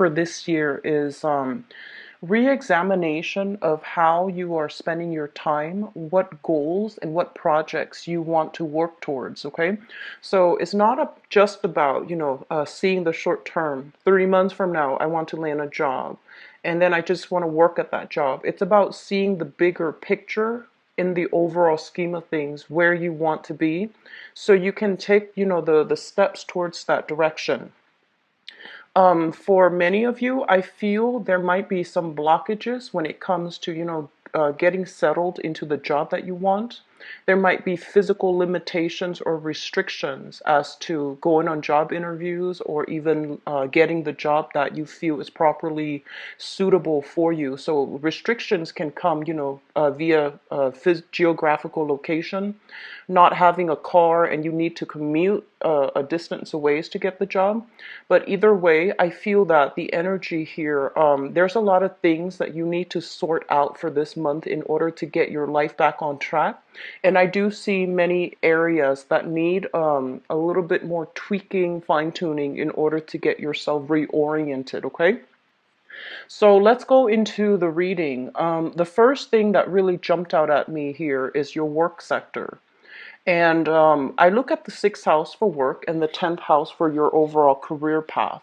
for this year is re-examination of how you are spending your time, what goals and what projects you want to work towards. Okay, so it's not just about seeing the short term. 3 months from now, I want to land a job, and then I just want to work at that job. It's about seeing the bigger picture in the overall scheme of things, where you want to be, so you can take the steps towards that direction. For many of you, I feel there might be some blockages when it comes to, getting settled into the job that you want. There might be physical limitations or restrictions as to going on job interviews or even getting the job that you feel is properly suitable for you. So restrictions can come, via geographical location, not having a car and you need to commute a distance away to get the job. But either way, I feel that the energy here, there's a lot of things that you need to sort out for this month in order to get your life back on track. And I do see many areas that need a little bit more tweaking, fine tuning in order to get yourself reoriented, okay? So let's go into the reading. The first thing that really jumped out at me here is your work sector. And I look at the sixth house for work and the 10th house for your overall career path.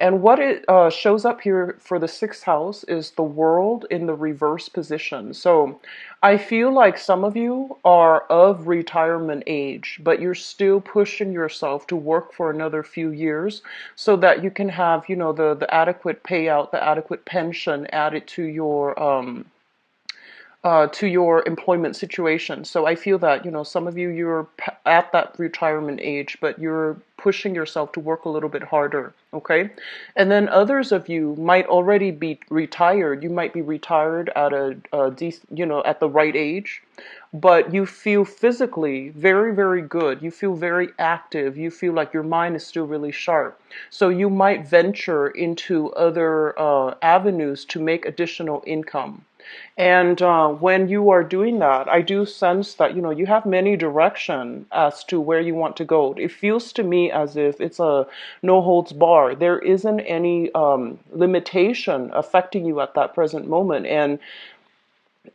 And what it shows up here for the sixth house is the world in the reverse position. So I feel like some of you are of retirement age, but you're still pushing yourself to work for another few years so that you can have, the adequate payout, the adequate pension added to your employment situation. So I feel that, some of you, you're at that retirement age, but you're pushing yourself to work a little bit harder, okay? And then others of you might already be retired. You might be retired at at the right age, but you feel physically very, very good. You feel very active. You feel like your mind is still really sharp. So you might venture into other avenues to make additional income. And when you are doing that, I do sense that, you have many direction as to where you want to go. It feels to me as if it's a no holds bar. There isn't any limitation affecting you at that present moment. And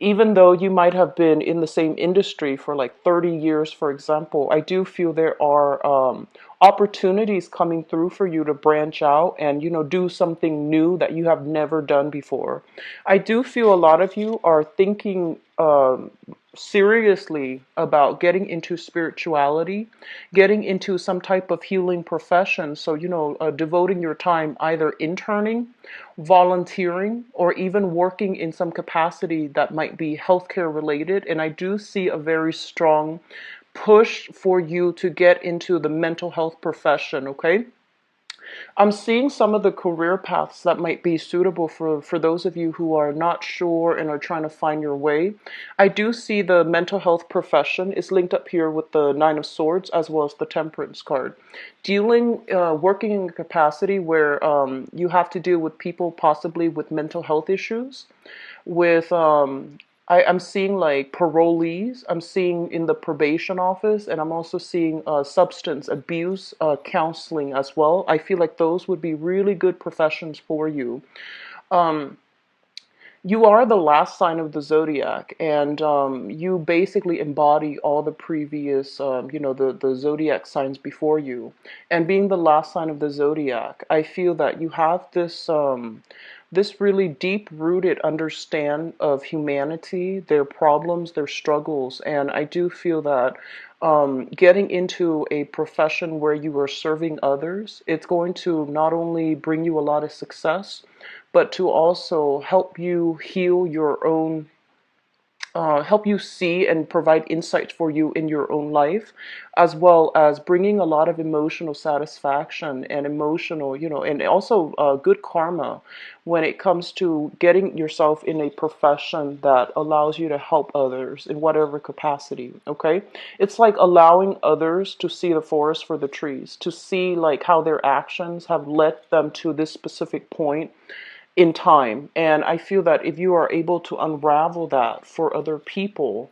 even though you might have been in the same industry for like 30 years, for example, I do feel there are opportunities coming through for you to branch out and, do something new that you have never done before. I do feel a lot of you are thinking seriously about getting into spirituality, getting into some type of healing profession. So, devoting your time either interning, volunteering, or even working in some capacity that might be healthcare related. And I do see a very strong push for you to get into the mental health profession, okay? I'm seeing some of the career paths that might be suitable for those of you who are not sure and are trying to find your way. I do see the mental health profession is linked up here with the Nine of Swords as well as the Temperance card. Working in a capacity where you have to deal with people possibly with mental health issues, with I'm seeing like parolees. I'm seeing in the probation office, and I'm also seeing substance abuse counseling as well. I feel like those would be really good professions for you. Um, you are the last sign of the zodiac, and you basically embody all the previous, the zodiac signs before you. And being the last sign of the zodiac, I feel that you have this really deep-rooted understand of humanity, their problems, their struggles, and I do feel that getting into a profession where you are serving others, it's going to not only bring you a lot of success, but to also help you heal your own, help you see and provide insights for you in your own life, as well as bringing a lot of emotional satisfaction and emotional, and also good karma when it comes to getting yourself in a profession that allows you to help others in whatever capacity, okay? It's like allowing others to see the forest for the trees, to see like how their actions have led them to this specific point in time. And I feel that if you are able to unravel that for other people,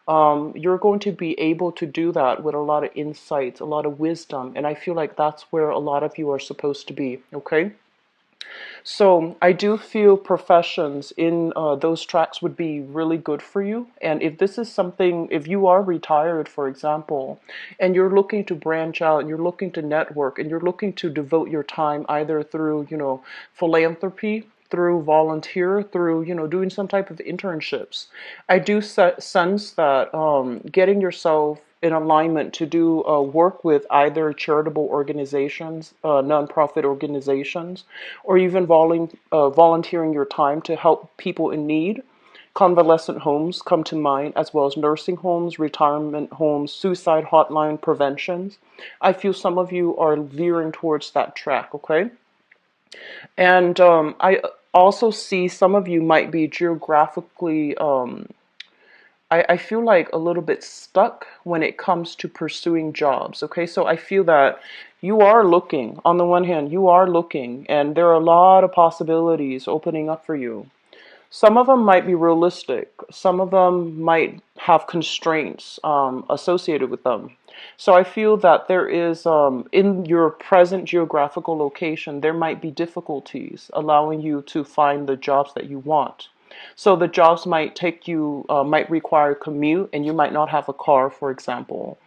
you're going to be able to do that with a lot of insights, a lot of wisdom. And I feel like that's where a lot of you are supposed to be, okay? So I do feel professions in those tracks would be really good for you. And if this is something, if you are retired, for example, and you're looking to branch out and you're looking to network and you're looking to devote your time either through, philanthropy, through volunteer, through, doing some type of internships, I do sense that getting yourself in alignment to do work with either charitable organizations, nonprofit organizations, or even volunteering your time to help people in need. Convalescent homes come to mind, as well as nursing homes, retirement homes, suicide hotline preventions. I feel some of you are veering towards that track, okay? And I also see some of you might be geographically I feel like a little bit stuck when it comes to pursuing jobs. Okay, so I feel that you are looking, on the one hand, you are looking, and there are a lot of possibilities opening up for you. Some of them might be realistic, some of them might have constraints associated with them. So I feel that there is, in your present geographical location, there might be difficulties allowing you to find the jobs that you want. So the jobs might take you, might require commute, and you might not have a car, for example.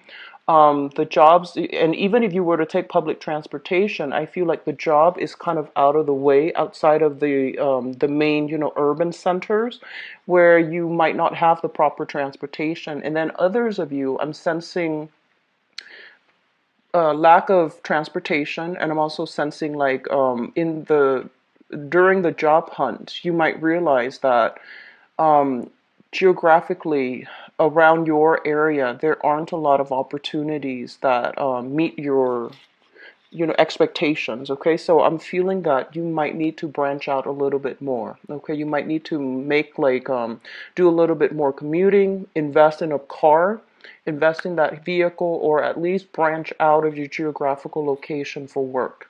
The jobs, and even if you were to take public transportation, I feel like the job is kind of out of the way, outside of the main, urban centers, where you might not have the proper transportation. And then others of you, I'm sensing lack of transportation, and I'm also sensing like in the during the job hunt, you might realize that um, geographically around your area, there aren't a lot of opportunities that meet your expectations. Okay, so I'm feeling that you might need to branch out a little bit more. Okay, you might need to make like do a little bit more commuting, invest in a car, invest in that vehicle, or at least branch out of your geographical location for work.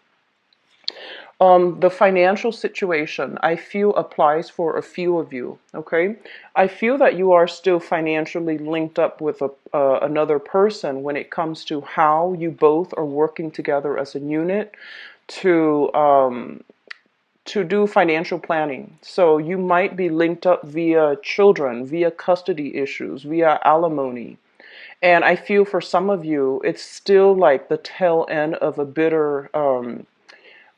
The financial situation, I feel, applies for a few of you, okay? I feel that you are still financially linked up with another person when it comes to how you both are working together as a unit to do financial planning. So you might be linked up via children, via custody issues, via alimony. And I feel for some of you, it's still like the tail end of a bitter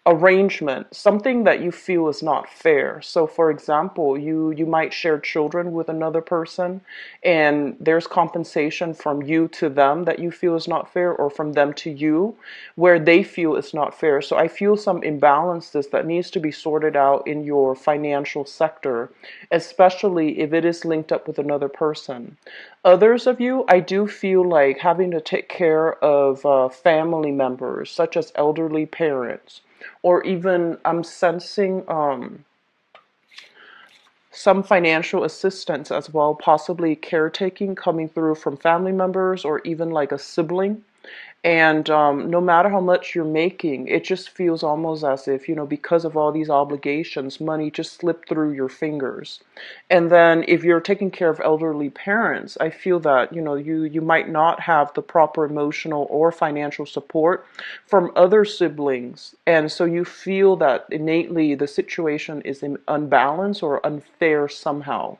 arrangement, something that you feel is not fair. So for example, you might share children with another person, and there's compensation from you to them that you feel is not fair, or from them to you where they feel it's not fair. So I feel some imbalances that needs to be sorted out in your financial sector, especially if it is linked up with another person. Others of you, I do feel like having to take care of family members, such as elderly parents, or even I'm sensing some financial assistance as well, possibly caretaking coming through from family members or even like a sibling. And no matter how much you're making, it just feels almost as if, because of all these obligations, money just slipped through your fingers. And then if you're taking care of elderly parents, I feel that, you might not have the proper emotional or financial support from other siblings. And so you feel that innately the situation is unbalanced or unfair somehow.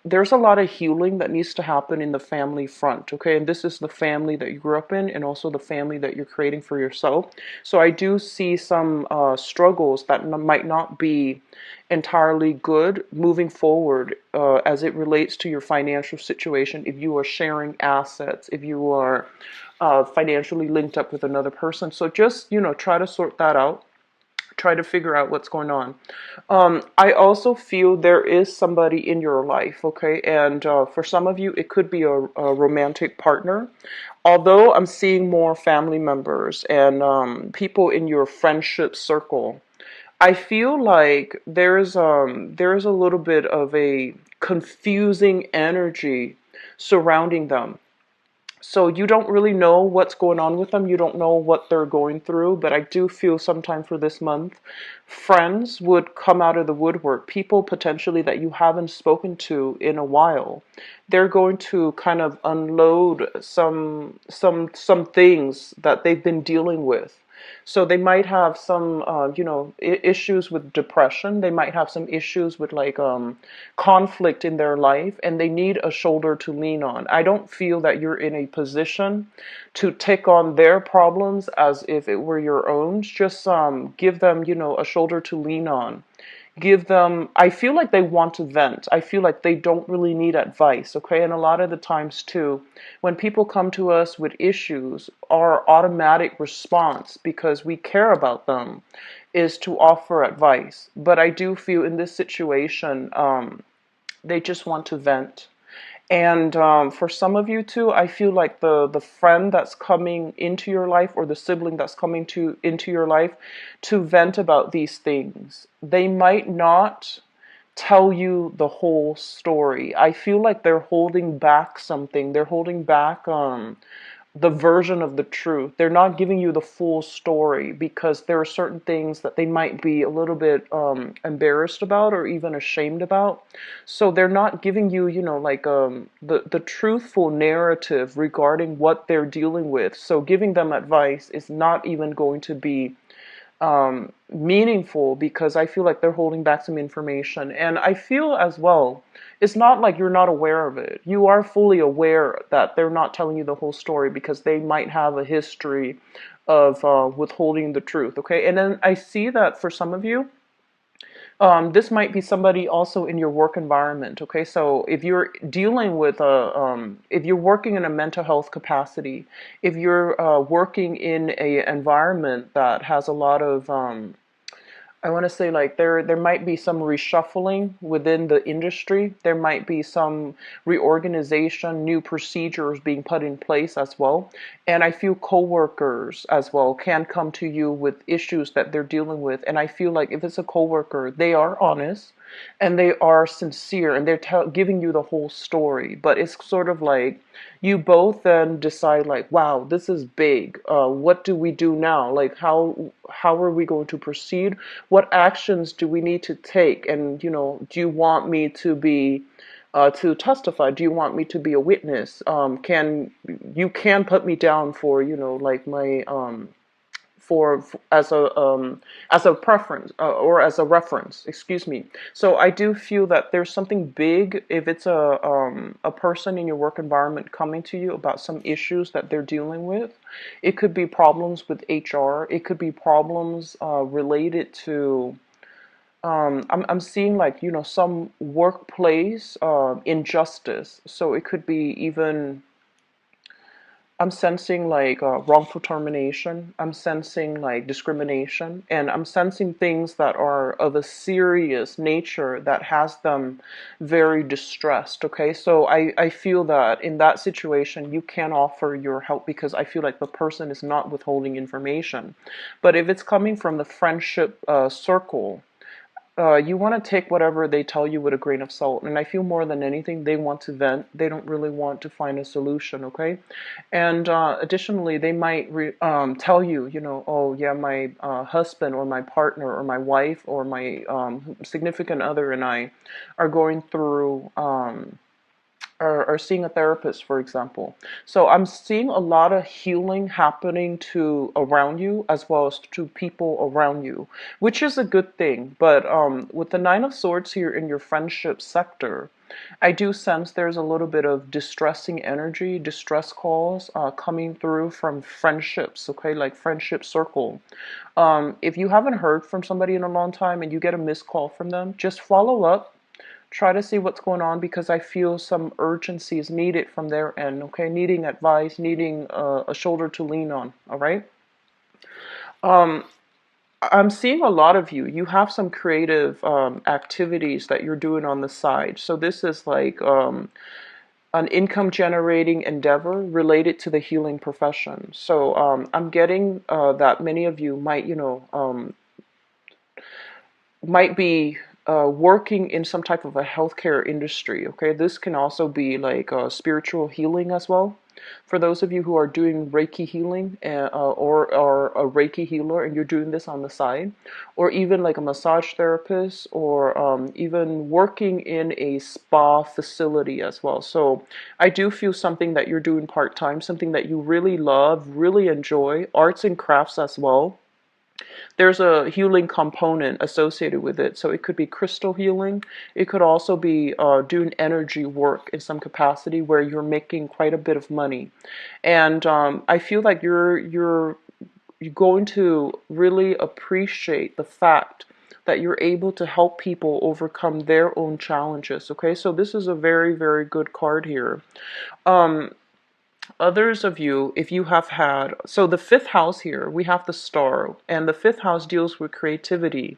There's a lot of healing that needs to happen in the family front, okay? And this is the family that you grew up in and also the family that you're creating for yourself. So I do see some struggles that might not be entirely good moving forward as it relates to your financial situation. If you are sharing assets, if you are financially linked up with another person. So just, try to sort that out, try to figure out what's going on. I also feel there is somebody in your life, okay? And for some of you, it could be a romantic partner. Although I'm seeing more family members and people in your friendship circle, I feel like there's a little bit of a confusing energy surrounding them. So you don't really know what's going on with them. You don't know what they're going through. But I do feel sometime for this month, friends would come out of the woodwork. People potentially that you haven't spoken to in a while. They're going to kind of unload some things that they've been dealing with. So they might have some, issues with depression. They might have some issues with like conflict in their life, and they need a shoulder to lean on. I don't feel that you're in a position to take on their problems as if it were your own. Just give them, a shoulder to lean on. Give them, I feel like they want to vent. I feel like they don't really need advice, okay? And a lot of the times too, when people come to us with issues, our automatic response, because we care about them, is to offer advice. But I do feel in this situation, they just want to vent. And for some of you too, I feel like the friend that's coming into your life, or the sibling that's coming to into your life to vent about these things, they might not tell you the whole story. I feel like they're holding back something. They're holding back the version of the truth. They're not giving you the full story because there are certain things that they might be a little bit embarrassed about or even ashamed about. So they're not giving you, like the truthful narrative regarding what they're dealing with. So giving them advice is not even going to be meaningful because I feel like they're holding back some information. And I feel as well, it's not like you're not aware of it. You are fully aware that they're not telling you the whole story because they might have a history of withholding the truth. Okay. And then I see that for some of you, this might be somebody also in your work environment. Okay, so if you're dealing with if you're working in a mental health capacity, if you're working in a environment that has a lot of I want to say like there might be some reshuffling within the industry. There might be some reorganization, new procedures being put in place as well. And I feel coworkers as well can come to you with issues that they're dealing with. And I feel like if it's a coworker, they are honest and they are sincere and they're giving you the whole story. But it's sort of like you both then decide like, wow, this is big. What do we do now? Like how are we going to proceed? What actions do we need to take? And do you want me to testify? Do you want me to be a witness? Can you can put me down for like my as a preference or as a reference, excuse me. So I do feel that there's something big if it's a person in your work environment coming to you about some issues that they're dealing with. It could be problems with HR. It could be problems related to I'm seeing like some workplace injustice. So it could be even I'm sensing like wrongful termination. I'm sensing like discrimination, and I'm sensing things that are of a serious nature that has them very distressed. Okay, so I feel that in that situation, you can offer your help because I feel like the person is not withholding information. But if it's coming from the friendship circle, you want to take whatever they tell you with a grain of salt. And I feel more than anything, they want to vent. They don't really want to find a solution, okay? And additionally, they might tell you, oh, yeah, my husband or my partner or my wife or my significant other and I are going through are seeing a therapist, for example. So I'm seeing a lot of healing happening to around you as well as to people around you, which is a good thing. But with the Nine of Swords here in your friendship sector, I do sense there's a little bit of distressing energy, distress calls coming through from friendships, okay, like friendship circle. If you haven't heard from somebody in a long time and you get a missed call from them, just follow up. Try to see what's going on because I feel some urgency is needed from their end, okay? Needing advice, needing a shoulder to lean on, all right? Um, I'm seeing a lot of you. You have some creative activities that you're doing on the side. So this is like an income generating endeavor related to the healing profession. So I'm getting that many of you might, might be working in some type of a healthcare industry. Okay, this can also be like spiritual healing as well. For those of you who are doing Reiki healing or are a Reiki healer and you're doing this on the side, or even like a massage therapist, or even working in a spa facility as well. So I do feel something that you're doing part-time, something that you really love, really enjoy, arts and crafts as well. There's a healing component associated with it. So it could be crystal healing. It could also be doing energy work in some capacity where you're making quite a bit of money. And I feel like you're going to really appreciate the fact that you're able to help people overcome their own challenges. Okay, so this is a very, very good card here. Um, Others of you, if you have had, so the fifth house here, we have the star, and the fifth house deals with creativity.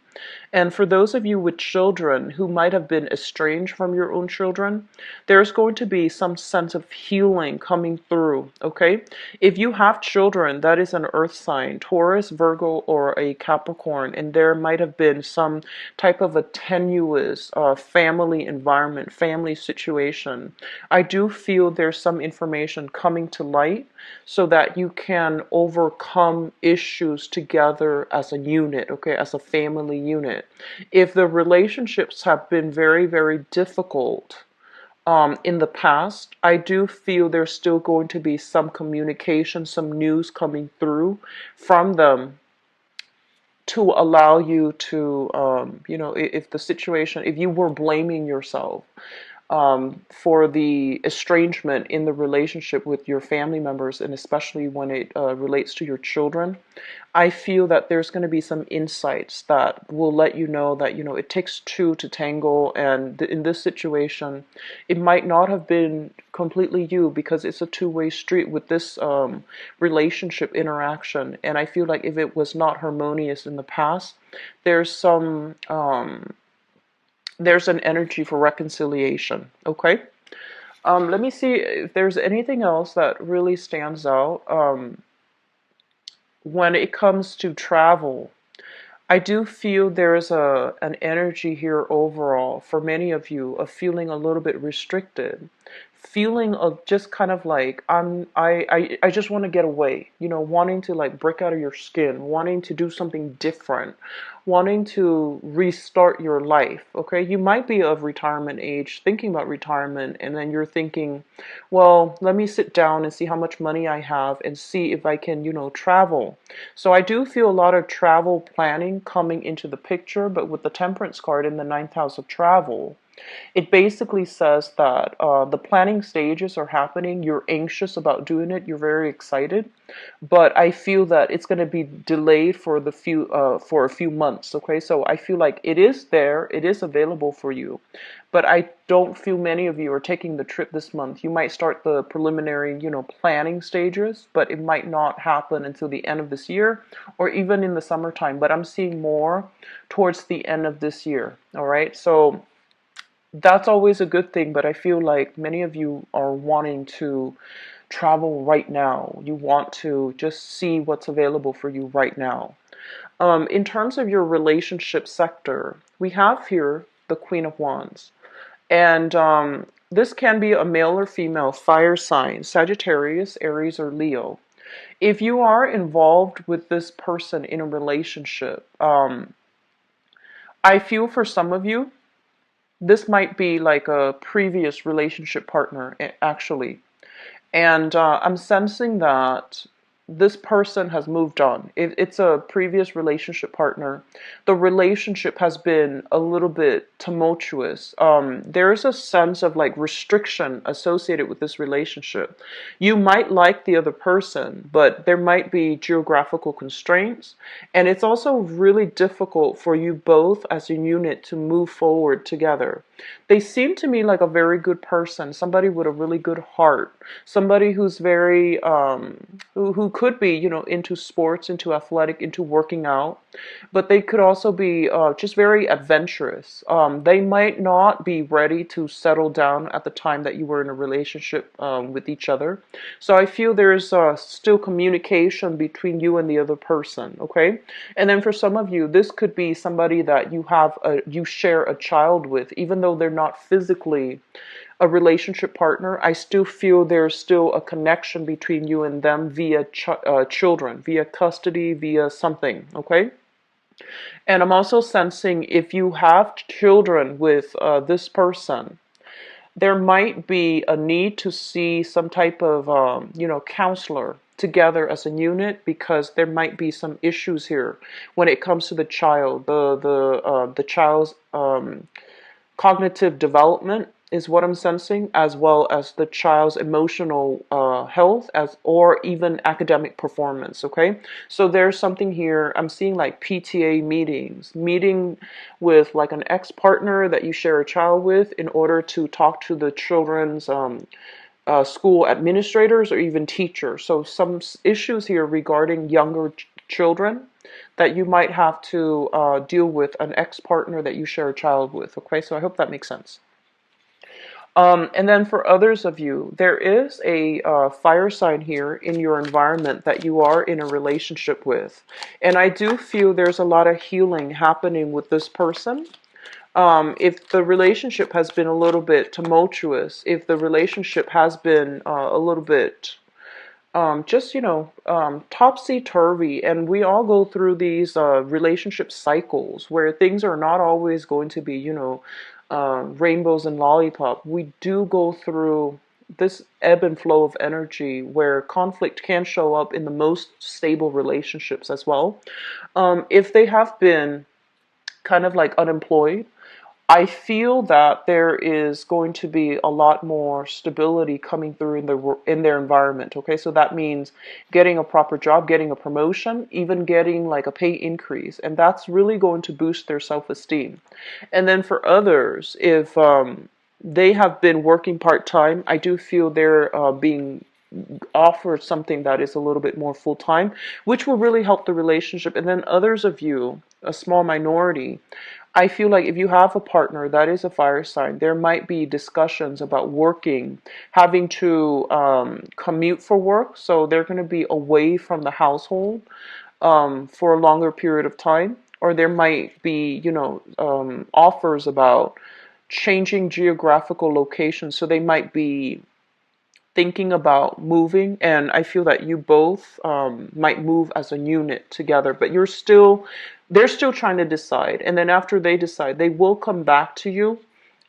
And for those of you with children who might have been estranged from your own children, there's going to be some sense of healing coming through, okay? If you have children, that is an earth sign, Taurus, Virgo, or a Capricorn, and there might have been some type of a tenuous family environment, family situation, I do feel there's some information coming to light so that you can overcome issues together as a unit, okay, as a family unit. If the relationships have been very, very difficult in the past, I do feel there's still going to be some communication, some news coming through from them to allow you to, if the situation, if you were blaming yourself for the estrangement in the relationship with your family members, and especially when it relates to your children, I feel that there's going to be some insights that will let you know that, it takes two to tango, and in this situation, it might not have been completely you because it's a two-way street with this relationship interaction. And I feel like if it was not harmonious in the past, there's some there's an energy for reconciliation. Okay. Let me see if there's anything else that really stands out. When it comes to travel, I do feel there is an energy here overall for many of you of feeling a little bit restricted, feeling of just kind of like I just want to get away, wanting to like break out of your skin, wanting to do something different, wanting to restart your life. Okay, you might be of retirement age, thinking about retirement, and then you're thinking, well, let me sit down and see how much money I have and see if I can, travel. So I do feel a lot of travel planning coming into the picture, but with the Temperance card in the ninth house of travel, it basically says that the planning stages are happening. You're anxious about doing it. You're very excited, but I feel that it's going to be delayed for for a few months. Okay, so I feel like it is there. It is available for you, but I don't feel many of you are taking the trip this month. You might start the preliminary, planning stages, but it might not happen until the end of this year or even in the summertime. But I'm seeing more towards the end of this year. All right, so that's always a good thing, but I feel like many of you are wanting to travel right now. You want to just see what's available for you right now. In terms of your relationship sector, we have here the Queen of Wands. And this can be a male or female fire sign, Sagittarius, Aries, or Leo. If you are involved with this person in a relationship, I feel for some of you, this might be like a previous relationship partner, actually. And I'm sensing that this person has moved on. It's a previous relationship partner. The relationship has been a little bit tumultuous. There's a sense of like restriction associated with this relationship. You might like the other person, but there might be geographical constraints. And it's also really difficult for you both as a unit to move forward together. They seem to me like a very good person, somebody with a really good heart, somebody who's very, who could be, into sports, into athletic, into working out, but they could also be just very adventurous. They might not be ready to settle down at the time that you were in a relationship with each other. So I feel there's still communication between you and the other person, okay? And then for some of you, this could be somebody that you share a child with, even though they're not physically a relationship partner, I still feel there's still a connection between you and them via children, via custody, via something, okay? And I'm also sensing if you have children with this person, there might be a need to see some type of, counselor together as a unit, because there might be some issues here when it comes to the child, the child's cognitive development is what I'm sensing, as well as the child's emotional health, as or even academic performance. Okay, so there's something here. I'm seeing like PTA meetings, meeting with like an ex-partner that you share a child with, in order to talk to the children's school administrators or even teachers. So some issues here regarding younger children that you might have to deal with an ex-partner that you share a child with. Okay, so I hope that makes sense. And then for others of you, there is a fire sign here in your environment that you are in a relationship with. And I do feel there's a lot of healing happening with this person. If the relationship has been a little bit tumultuous, if the relationship has been a little bit just, topsy-turvy, and we all go through these relationship cycles where things are not always going to be, rainbows and lollipop. We do go through this ebb and flow of energy where conflict can show up in the most stable relationships as well. If they have been kind of like unemployed, I feel that there is going to be a lot more stability coming through in their environment. Okay, so that means getting a proper job, getting a promotion, even getting like a pay increase, and that's really going to boost their self-esteem. And then for others, if they have been working part-time, I do feel they're being offered something that is a little bit more full-time, which will really help the relationship. And then others of you, a small minority, I feel like if you have a partner that is a fire sign, there might be discussions about working, having to commute for work. So they're going to be away from the household for a longer period of time. Or there might be, offers about changing geographical locations. So they might be thinking about moving, and I feel that you both might move as a unit together, but they're still trying to decide. And then after they decide, they will come back to you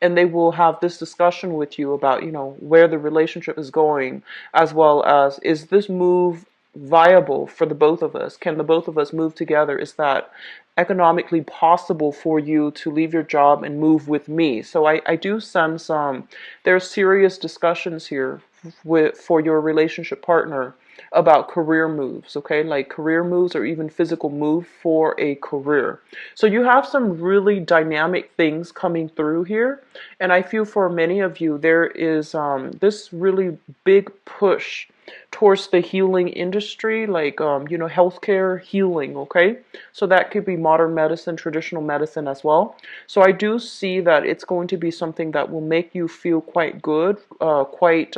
and they will have this discussion with you about, where the relationship is going, as well as, is this move viable for the both of us? Can the both of us move together? Is that economically possible for you to leave your job and move with me? So I do sense there's serious discussions here for your relationship partner about career moves, okay? Like career moves or even physical move for a career. So you have some really dynamic things coming through here. And I feel for many of you, there is this really big push towards the healing industry, like, healthcare healing, okay? So that could be modern medicine, traditional medicine as well. So I do see that it's going to be something that will make you feel quite good, quite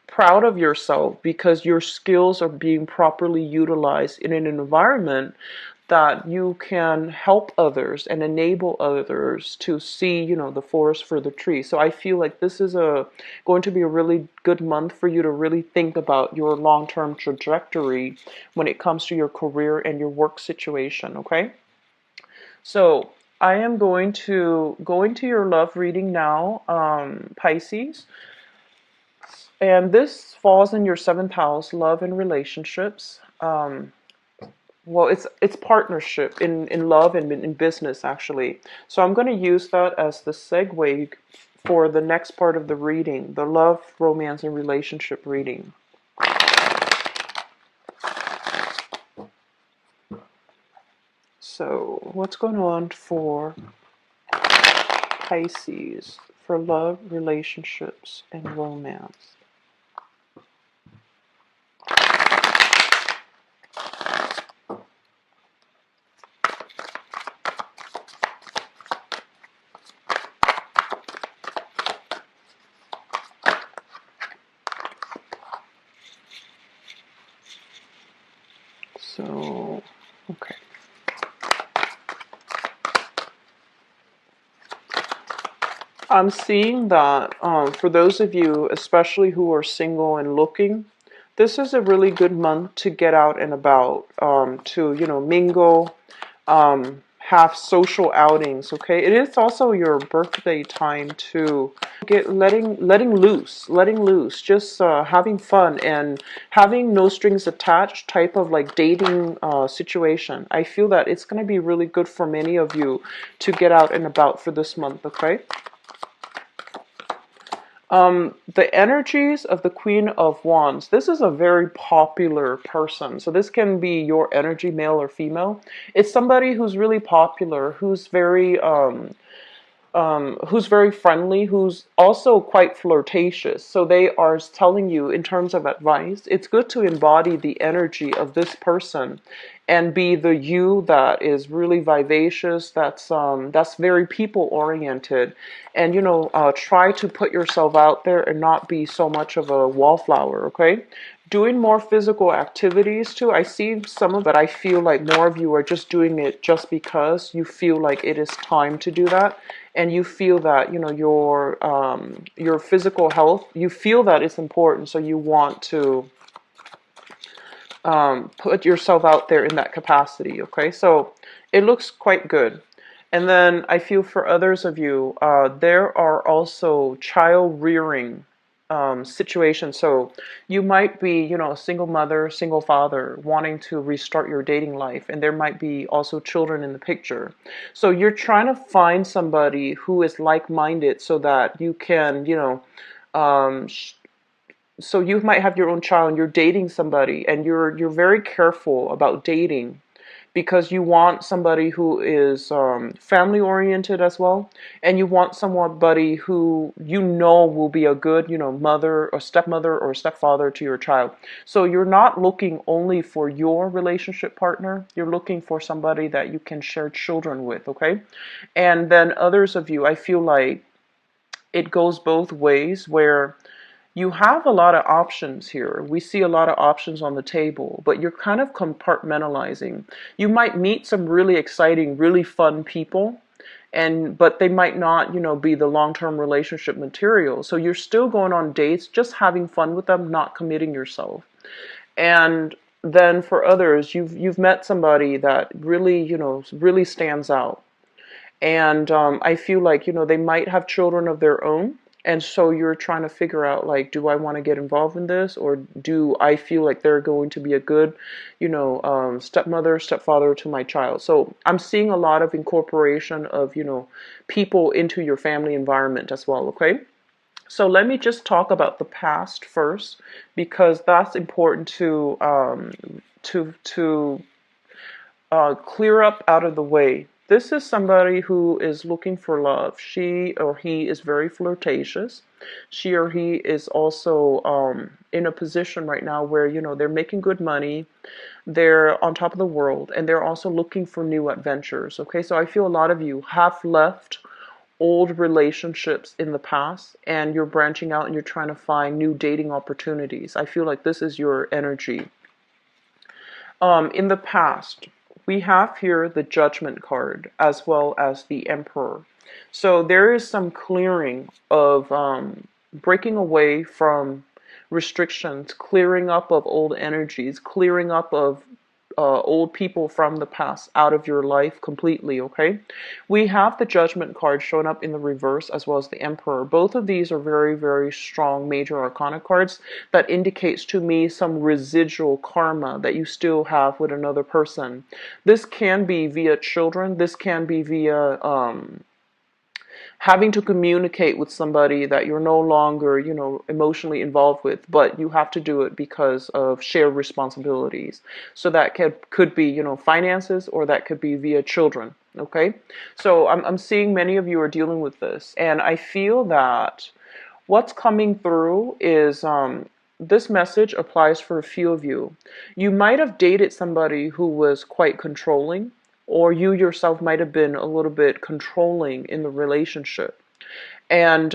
proud of yourself, because your skills are being properly utilized in an environment that you can help others and enable others to see, the forest for the trees. So I feel like this is going to be a really good month for you to really think about your long-term trajectory when it comes to your career and your work situation, okay? So I am going to go into your love reading now, Pisces. And this falls in your seventh house, love and relationships. Well, it's partnership in love and in business, actually. So I'm going to use that as the segue for the next part of the reading, the love, romance, and relationship reading. So what's going on for Pisces for love, relationships, and romance? So, okay. I'm seeing that for those of you, especially who are single and looking, this is a really good month to get out and about, to, mingle, have social outings, okay? It is also your birthday time to get letting loose, just having fun and having no strings attached type of like dating situation. I feel that it's going to be really good for many of you to get out and about for this month, okay? The energies of the Queen of Wands. This is a very popular person. So this can be your energy, male or female. It's somebody who's really popular, who's very friendly, who's also quite flirtatious. So they are telling you in terms of advice, it's good to embody the energy of this person and be the you that is really vivacious, that's very people oriented, and try to put yourself out there and not be so much of a wallflower, okay? Doing more physical activities too. I see some of it. I feel like more of you are just doing it just because you feel like it is time to do that, and you feel that your physical health. You feel that it's important, so you want to put yourself out there in that capacity. Okay, so it looks quite good. And then I feel for others of you, there are also child rearing situations. So you might be, a single mother, single father, wanting to restart your dating life, and there might be also children in the picture. So you're trying to find somebody who is like-minded so that you can, um, so you might have your own child and you're dating somebody, and you're very careful about dating because you want somebody who is family oriented as well, and you want somebody who will be a good mother or stepfather to your child. So you're not looking only for your relationship partner, you're looking for somebody that you can share children with, okay? And then others of you, I feel like it goes both ways, where you have a lot of options here. We see a lot of options on the table, but you're kind of compartmentalizing. You might meet some really exciting, really fun people, but they might not, be the long-term relationship material. So you're still going on dates, just having fun with them, not committing yourself. And then for others, you've met somebody that really, really stands out. And I feel like, they might have children of their own. And so you're trying to figure out, like, do I want to get involved in this? Or do I feel like they're going to be a good, stepmother, stepfather to my child? So I'm seeing a lot of incorporation of, people into your family environment as well, okay? So let me just talk about the past first, because that's important to clear up out of the way. This is somebody who is looking for love. She or he is very flirtatious. She or he is also in a position right now where, they're making good money. They're on top of the world, and they're also looking for new adventures. Okay, so I feel a lot of you have left old relationships in the past, and you're branching out and you're trying to find new dating opportunities. I feel like this is your energy. In the past, we have here the Judgment card as well as the Emperor. So there is some clearing of breaking away from restrictions, clearing up of old energies, clearing up of old people from the past out of your life completely, okay? We have the Judgment card showing up in the reverse as well as the Emperor. Both of these are very, very strong major arcana cards that indicates to me some residual karma that you still have with another person. This can be via children. This can be via having to communicate with somebody that you're no longer, emotionally involved with, but you have to do it because of shared responsibilities. So that could be, finances, or that could be via children. Okay, so I'm seeing many of you are dealing with this, and I feel that what's coming through is this message applies for a few of you. You might have dated somebody who was quite controlling, or you yourself might have been a little bit controlling in the relationship. And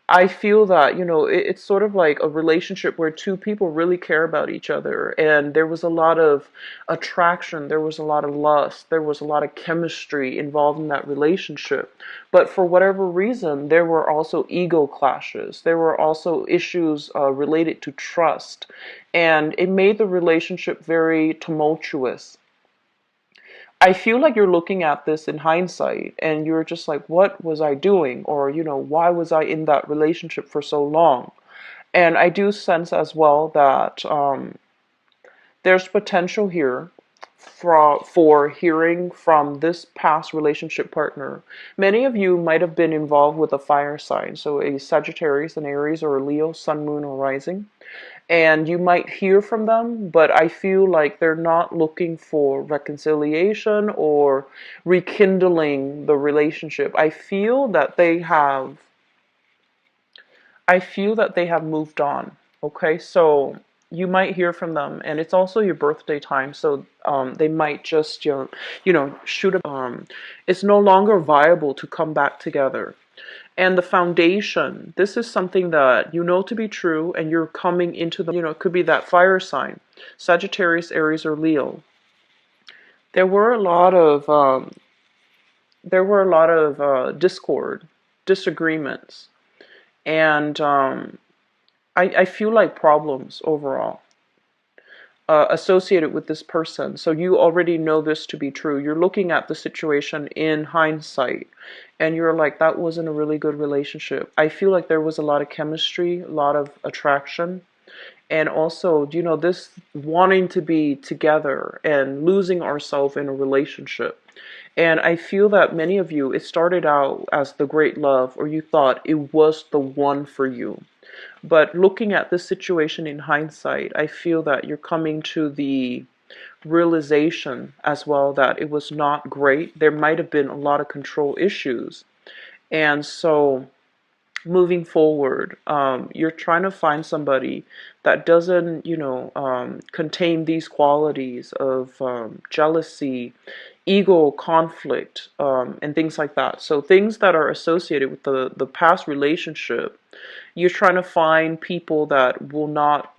I feel that, it's sort of like a relationship where two people really care about each other. And there was a lot of attraction, there was a lot of lust, there was a lot of chemistry involved in that relationship. But for whatever reason, there were also ego clashes. There were also issues related to trust. And it made the relationship very tumultuous. I feel like you're looking at this in hindsight and you're just like, what was I doing? Or, why was I in that relationship for so long? And I do sense as well that there's potential here for hearing from this past relationship partner. Many of you might have been involved with a fire sign, so a Sagittarius, an Aries, or a Leo, Sun, Moon, or Rising, and you might hear from them, but I feel like they're not looking for reconciliation or rekindling the relationship. I feel that they have moved on. Okay, so you might hear from them, and it's also your birthday time, so they might just shoot a it's no longer viable to come back together. And the foundation, this is something that you know to be true, and you're coming into it could be that fire sign, Sagittarius, Aries, or Leo. There were a lot of discord, disagreements, and I feel like problems overall associated with this person. So you already know this to be true. You're looking at the situation in hindsight and you're like, that wasn't a really good relationship. I feel like there was a lot of chemistry, a lot of attraction, and also, this wanting to be together and losing ourselves in a relationship. And I feel that many of you, it started out as the great love, or you thought it was the one for you. But looking at this situation in hindsight, I feel that you're coming to the realization as well that it was not great. There might have been a lot of control issues. And so moving forward, you're trying to find somebody that doesn't, contain these qualities of jealousy, ego, conflict, and things like that. So things that are associated with the past relationship, you're trying to find people that will not,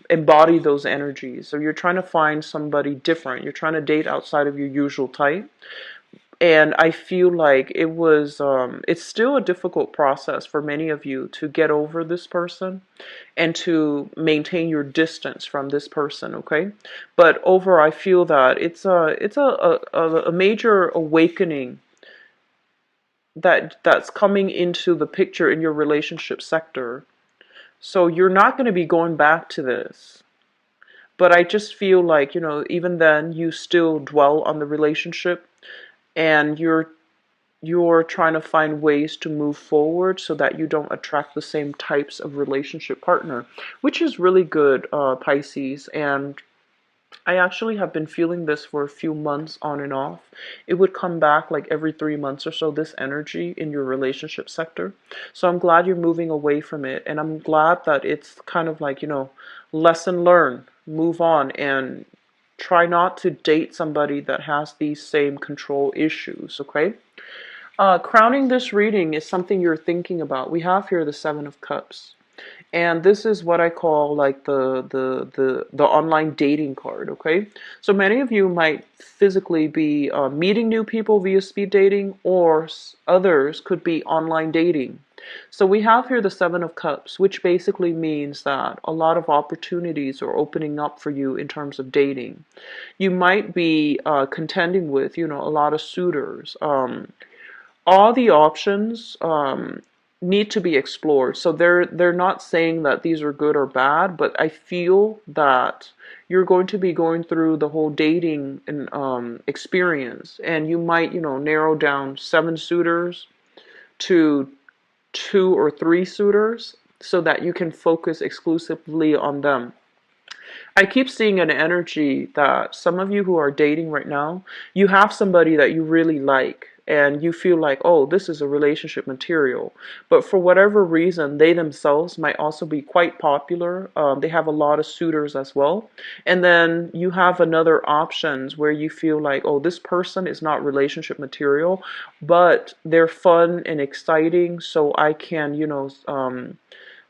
embody those energies. So you're trying to find somebody different. You're trying to date outside of your usual type. And I feel like it's still a difficult process for many of you to get over this person and to maintain your distance from this person, okay? But I feel that it's a major awakening that's coming into the picture in your relationship sector. So you're not going to be going back to this. But I just feel like, even then you still dwell on the relationship and you're trying to find ways to move forward so that you don't attract the same types of relationship partner, which is really good, Pisces. And I actually have been feeling this for a few months on and off. It would come back like every 3 months or so, this energy in your relationship sector. So I'm glad you're moving away from it. And I'm glad that it's kind of like, lesson learned, move on, and try not to date somebody that has these same control issues, okay? Crowning this reading is something you're thinking about. We have here the Seven of Cups. And this is what I call like the online dating card, okay? So many of you might physically be meeting new people via speed dating, or others could be online dating. So we have here the Seven of Cups, which basically means that a lot of opportunities are opening up for you in terms of dating. You might be contending with, a lot of suitors. All the options need to be explored. So they're not saying that these are good or bad, but I feel that you're going to be going through the whole dating and experience, and you might narrow down 7 suitors to 2 or 3 suitors so that you can focus exclusively on them. I keep seeing an energy that some of you who are dating right now, you have somebody that you really like. and you feel like, oh, this is a relationship material. But for whatever reason, they themselves might also be quite popular. They have a lot of suitors as well. And then you have another options where you feel like, oh, this person is not relationship material, but they're fun and exciting, so I can,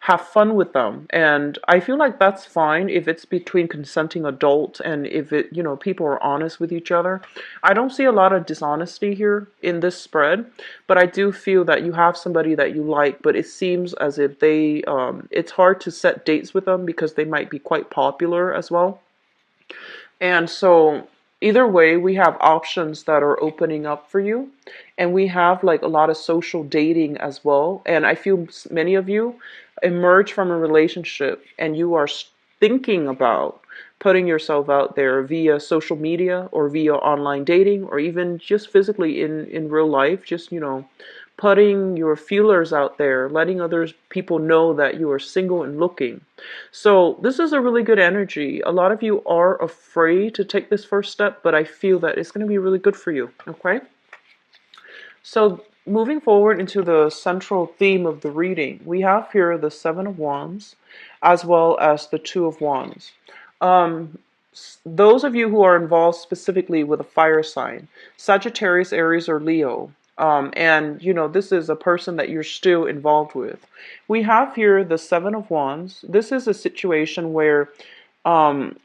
have fun with them. And I feel like that's fine if it's between consenting adults and if people are honest with each other. I don't see a lot of dishonesty here in this spread, but I do feel that you have somebody that you like, but it seems as if it's hard to set dates with them because they might be quite popular as well. And so either way, we have options that are opening up for you. And we have like a lot of social dating as well. And I feel many of you emerge from a relationship and you are thinking about putting yourself out there via social media or via online dating or even just physically in real life, just, putting your feelers out there, letting other people know that you are single and looking. So this is a really good energy. A lot of you are afraid to take this first step, but I feel that it's going to be really good for you. Okay? So moving forward into the central theme of the reading, we have here the Seven of Wands as well as the Two of Wands. Those of you who are involved specifically with a fire sign, Sagittarius, Aries, or Leo, and this is a person that you're still involved with. We have here the Seven of Wands. This is a situation where um,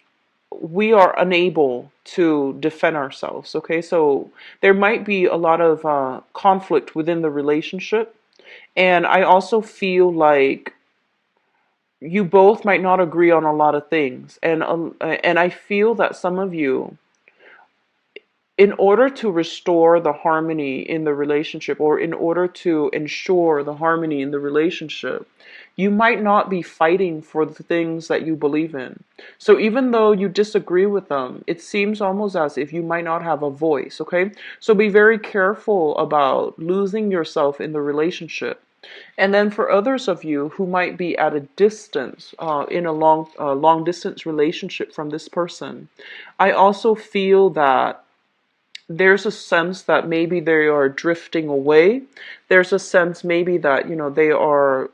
we are unable to defend ourselves. Okay, so there might be a lot of conflict within the relationship, and I also feel like you both might not agree on a lot of things, and I feel that some of you, in order to restore the harmony in the relationship, or in order to ensure the harmony in the relationship, you might not be fighting for the things that you believe in. So even though you disagree with them, it seems almost as if you might not have a voice, okay? So be very careful about losing yourself in the relationship. And then for others of you who might be at a distance, in a long distance relationship from this person, I also feel that there's a sense that maybe they are drifting away. There's a sense maybe that, they are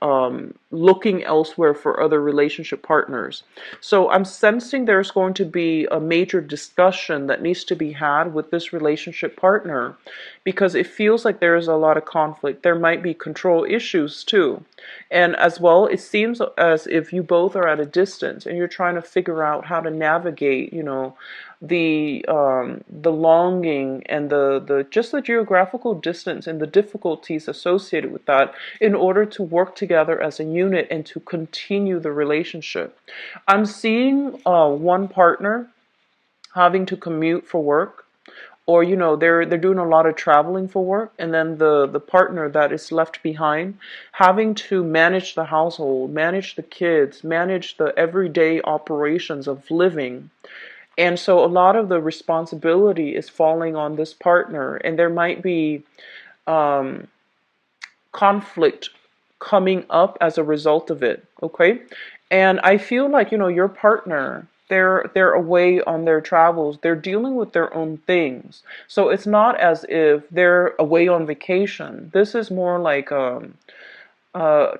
looking elsewhere for other relationship partners. So I'm sensing there's going to be a major discussion that needs to be had with this relationship partner because it feels like there's a lot of conflict. There might be control issues too. And as well, it seems as if you both are at a distance and you're trying to figure out how to navigate, the longing and the just the geographical distance and the difficulties associated with that in order to work together as a unit and to continue the relationship. I'm seeing one partner having to commute for work, or they're doing a lot of traveling for work, and then the partner that is left behind having to manage the household, manage the kids, manage the everyday operations of living. And so a lot of the responsibility is falling on this partner, and there might be um, conflict coming up as a result of it. Okay, and I feel like your partner. They're away on their travels. They're dealing with their own things. So it's not as if they're away on vacation. This is more like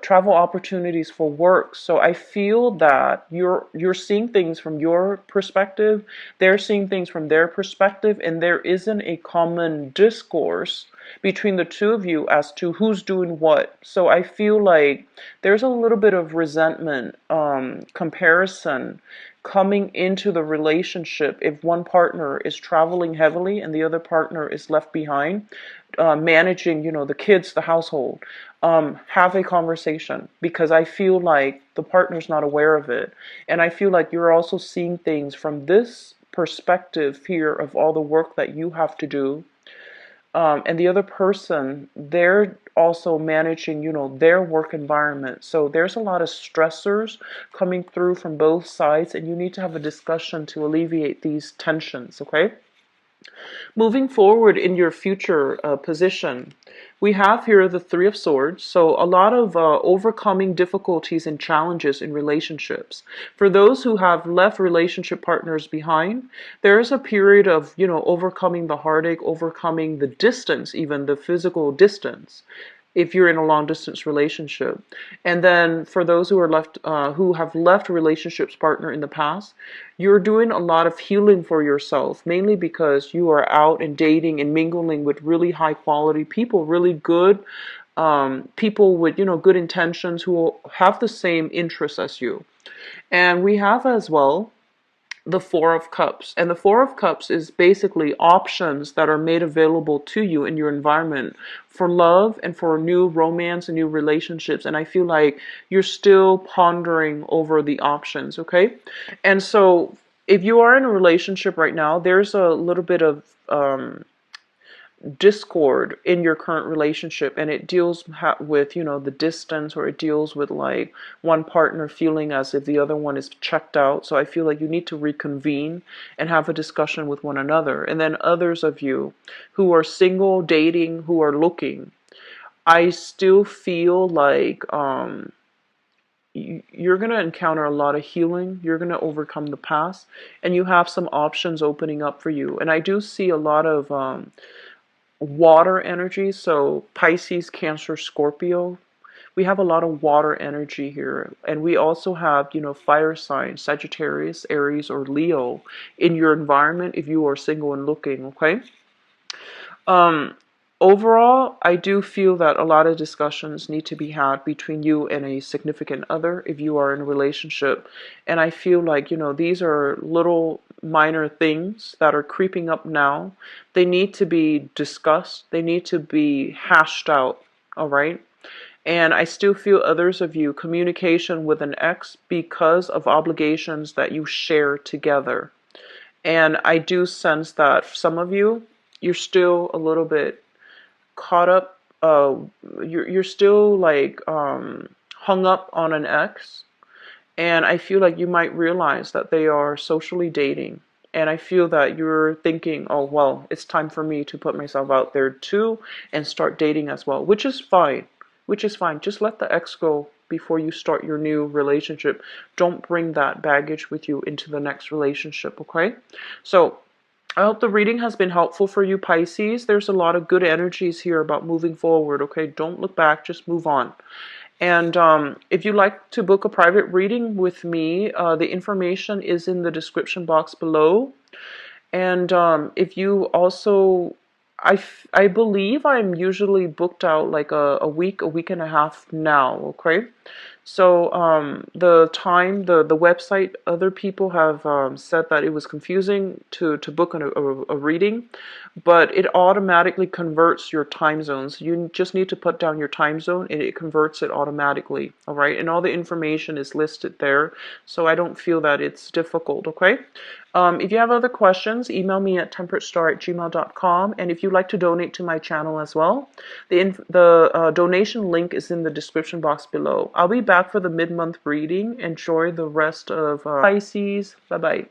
travel opportunities for work. So I feel that you're seeing things from your perspective, they're seeing things from their perspective, and there isn't a common discourse between the two of you as to who's doing what. So I feel like there's a little bit of resentment, comparison coming into the relationship if one partner is traveling heavily and the other partner is left behind, managing, the kids, the household. Have a conversation, because I feel like the partner's not aware of it. And I feel like you're also seeing things from this perspective here of all the work that you have to do. And the other person, they're also managing, their work environment. So there's a lot of stressors coming through from both sides, and you need to have a discussion to alleviate these tensions, okay? Moving forward in your future position, we have here the Three of Swords. So a lot of overcoming difficulties and challenges in relationships. For those who have left relationship partners behind, there is a period of, overcoming the heartache, overcoming the distance, even the physical distance, if you're in a long distance relationship. And then for those who are left, who have left relationships partner in the past, you're doing a lot of healing for yourself, mainly because you are out and dating and mingling with really high quality people, really good people with, good intentions who have the same interests as you. And we have as well the Four of Cups. And the Four of Cups is basically options that are made available to you in your environment for love and for new romance and new relationships. And I feel like you're still pondering over the options, okay? And so if you are in a relationship right now, there's a little bit of discord in your current relationship, and it deals with the distance, or it deals with like one partner feeling as if the other one is checked out. So I feel like you need to reconvene and have a discussion with one another. And then others of you who are single, dating, who are looking, I still feel like you're going to encounter a lot of healing. You're going to overcome the past, and you have some options opening up for you. And I do see a lot of water energy. So Pisces, Cancer, Scorpio. We have a lot of water energy here. And we also have, fire signs, Sagittarius, Aries, or Leo in your environment if you are single and looking, okay? Overall, I do feel that a lot of discussions need to be had between you and a significant other if you are in a relationship. And I feel like, these are little minor things that are creeping up now. They need to be discussed. They need to be hashed out, all right? And I still feel others of you communication with an ex because of obligations that you share together. And I do sense that some of you, you're still a little bit caught up. You're still like hung up on an ex, and I feel like you might realize that they are socially dating. And I feel that you're thinking, oh well, it's time for me to put myself out there too and start dating as well, which is fine. Which is fine. Just let the ex go before you start your new relationship. Don't bring that baggage with you into the next relationship, okay? So I hope the reading has been helpful for you, Pisces. There's a lot of good energies here about moving forward, okay? Don't look back, just move on. And if you'd like to book a private reading with me, the information is in the description box below. And if you also, I believe I'm usually booked out like a week and a half now, okay? So the time, the website, other people have said that it was confusing to book a reading, but it automatically converts your time zones. You just need to put down your time zone and it converts it automatically, all right? And all the information is listed there, so I don't feel that it's difficult, okay? If you have other questions, email me at temperatestar@gmail.com. And if you'd like to donate to my channel as well, the donation link is in the description box below. I'll be back for the mid-month reading. Enjoy the rest of Pisces. Bye-bye.